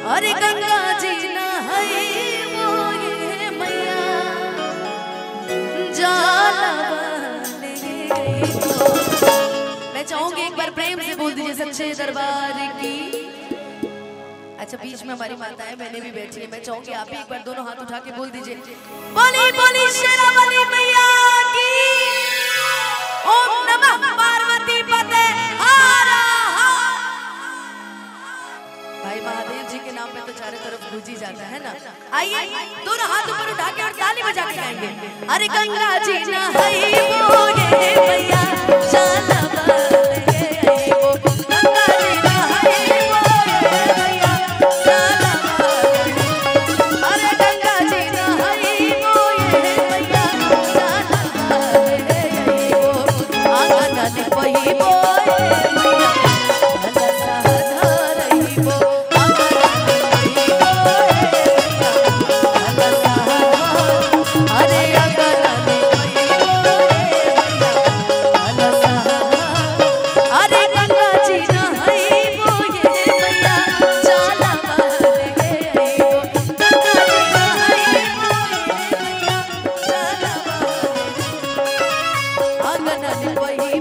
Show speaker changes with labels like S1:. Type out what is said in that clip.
S1: अरे गंगा जी नहाइबो ये मैया मैं चाहूंगी एक बार प्रेम से बोल दीजिए सच्चे दरबार की। अच्छा बीच में हमारी माताएं बहनें भी बैठी है, मैं चाहूंगी आप भी एक बार दोनों हाथ उठा के बोल दीजिए बोली बोली शेरावाली मैया की। ओम नमः पार्वती पते हारा। भाई महादेव जी के नाम पे तो चारों तरफ गूंजी जाता है ना। आइए दोनों हाथ ऊपर उठा के और ताली बजा के गाएंगे। अरे गंगा जी नहाइबो ये मैया वही